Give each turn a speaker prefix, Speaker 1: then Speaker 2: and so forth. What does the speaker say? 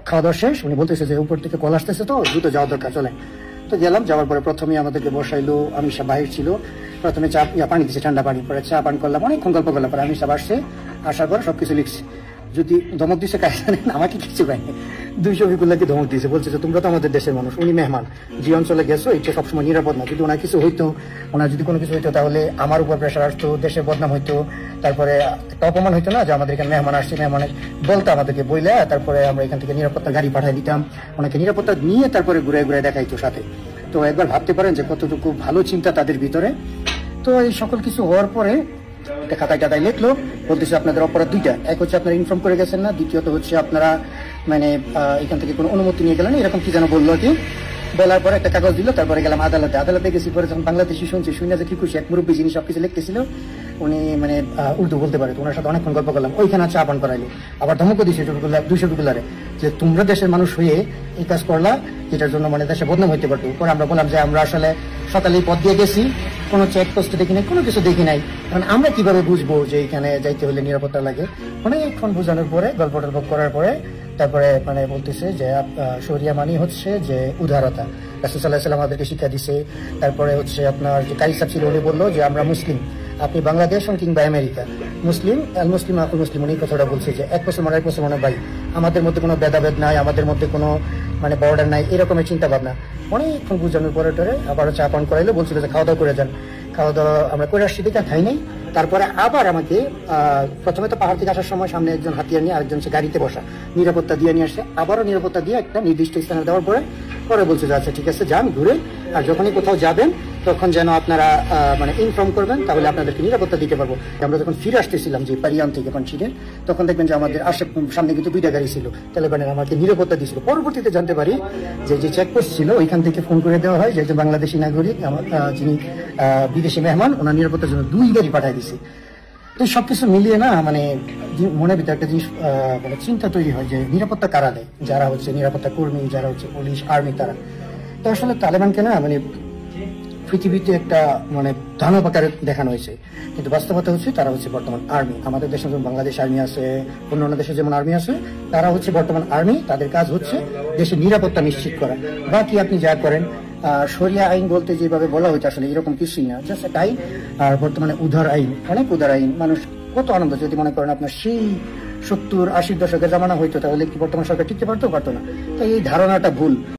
Speaker 1: খাওয়া দাওয়া শেষ, উনি বলতেছে যে উপর থেকে কল আসতেছে তো দ্রুত যাওয়া দরকার, চলে। তো গেলাম, যাওয়ার পরে প্রথমে আমাদেরকে বসাইলো, আমি সব বাহির ছিল, প্রথমে চা পানি দিচ্ছে, ঠান্ডা পানি, পরে চা পান করলাম, অনেকক্ষণ গল্প করলাম, পরে আমি সব আসছে, আসার পর সবকিছু লিখছি। যদি ধমক দিচ্ছে কাজ জানেন, আমাকে কিছু পাইনি, 200 বিকুল্লাহকে ধমক দিয়েছে, বলছে যে তোমরা তো আমাদের দেশের মানুষ, উনি মেহমান, যে অঞ্চলে গেছো এটা সবসময় নিরাপদ না, যদি ওনার কিছু হইতো, ওনার যদি কোনো কিছু হইতো তাহলে আমার উপর প্রেশার আসতো, দেশের বদনাম হইতো, তারপরে একটা অপমান হইতো না যে আমাদের এখানে মেহমান আসছে, মেহমানের বলতো আমাদেরকে বইলে, তারপরে আমরা এখান থেকে নিরাপত্তা গাড়ি পাঠিয়ে দিতাম, ওনাকে নিরাপত্তা নিয়ে তারপরে ঘুরে ঘুরে দেখাইতো সাথে। তো একবার ভাবতে পারেন যে কতটুকু ভালো চিন্তা তাদের ভিতরে। তো এই সকল কিছু হওয়ার পরে একটা খাতায় টাতায় লিখলো, বলতেছে আপনাদের অপরাধ দুইটা, এক হচ্ছে আপনারা ইনফর্ম করে গেছেন না, দ্বিতীয়ত হচ্ছে আপনারা মানে এখান থেকে কোনো অনুমতি নিয়ে গেলেন, এরকম কি যেন বললো কি। বলার পরে একটা কাগজ দিল, তারপরে গেলাম আদালতে গেছি। পরে যখন বাংলাদেশি শুনছি, শুনে যে কি খুশি, এক মুরব্বী যিনি সবকিছু লিখতেছিল, উনি মানে উর্দু বলতে পারে, তো ওনার সাথে অনেকক্ষণ গল্প করলাম, ওইখানে চা পান করাইলো, আবার ধমকও দিয়েছে 200 বিকুলারে যে তোমরা দেশের মানুষ হয়ে এই কাজ করলা, যেটার জন্য মানে দেশে বদনাম হইতে পারতো। পরে আমরা বললাম যে আমরা আসলে সকালে পথ দিয়ে গেছি, কোনো চেকপোস্ট দেখি নাই, কোনো কিছু দেখি নাই, কারণ আমরা কিভাবে বুঝবো যে এখানে যাইতে হলে নিরাপত্তা লাগে। অনেকক্ষণ বোঝানোর পরে, গল্প টল্প করার পরে তারপরে মানে বলতেছে যে শরিয়া মানি হচ্ছে যে উদারতা, রাসূল সাল্লাল্লাহু আলাইহি ওয়াসাল্লাম আমাদেরকে শিক্ষা দিছে। তারপরে হচ্ছে আপনার যে কারি সাহেব ছিল, উনি বললো যে আমরা মুসলিম, আপনি বাংলাদেশ কিংবা আমেরিকা, মুসলিম আল মুসলিম আকুল মুসলিম, উনি কথাটা বলছে যে এক মুসলমান এক মুসলমানের ভাই, আমাদের মধ্যে কোনো ভেদাভেদ নাই, আমাদের মধ্যে কোনো মানে বর্ডার নাই, এরকমের চিন্তা ভাবনা। অনেকক্ষণ বুঝানোর পরে টরে আবারও চা পান করাইলো, বলছিল যে খাওয়া দাওয়া করে যান। খাওয়া দাওয়া আমরা করে আসছি, দেখে খাই নাই। তারপরে আবার আমাকে প্রথমে তো পাহাড় থেকে আসার সময় সামনে একজন হাতিয়ার নিয়ে, আরেকজন সে গাড়িতে বসা, নিরাপত্তা দিয়ে নিয়ে আসছে, আবারও নিরাপত্তা দিয়ে একটা নির্দিষ্ট স্থানে দেওয়ার পরে পরে বলছে যে আচ্ছা ঠিক আছে যান ঘুরে, আর যখনই কোথাও যাবেন তখন যেন আপনারা মানে ইনফর্ম করবেন, তাহলে আপনাদেরকে নিরাপত্তা দিতে পারবো। আমরা যখন ফিরে আসতেছিলাম যে পারিয়ান থেকে পানচিনে, তখন দেখবেন যে আমাদের সামনে কিন্তু 2টা গাড়ি ছিল, তালেবানের আমাকে নিরাপত্তা দিয়েছিল। পরবর্তীতে জানতে পারি যে চেকপোস্ট ছিল ওইখান থেকে ফোন করে দেওয়া হয় যে একজন বাংলাদেশি নাগরিক যিনি বিদেশি মেহমান, ওনার নিরাপত্তার জন্য 2 গাড়ি পাঠিয়ে দিছে। তো সবকিছু মিলিয়ে না মানে মনের ভিতরে একটা জিনিস মানে চিন্তা তৈরি হয় যে নিরাপত্তা কারা দেয়, যারা হচ্ছে নিরাপত্তা কর্মী, যারা হচ্ছে পুলিশ আর্মি, তারা তো আসলে তালেবানকে না মানে পৃথিবীতে একটা মানে দানব আকারে দেখানো হয়েছে, কিন্তু বাস্তবতা হচ্ছে তারা হচ্ছে বর্তমান আর্মি। আমাদের দেশে যেমন বাংলাদেশ আর্মি আছে, অন্যান্য দেশে যেমন আর্মি আছে, তারা হচ্ছে বর্তমান আর্মি। তাদের কাজ হচ্ছে দেশের নিরাপত্তা নিশ্চিত করা। বাকি আপনি যা করেন, শরিয়া আইন বলতে যেভাবে বলা হয়েছে আসলে এরকম কিছুই না, জাস্ট একটা আইন। আর বর্তমানে উদার আইন, অনেক উদার আইন, মানুষ কত আনন্দ। যদি মনে করেন আপনার সেই 70-80 দশকের জামানা হইতো, তাহলে কি বর্তমান সরকার টিকতে পারতো না? তাই এই ধারণাটা ভুল।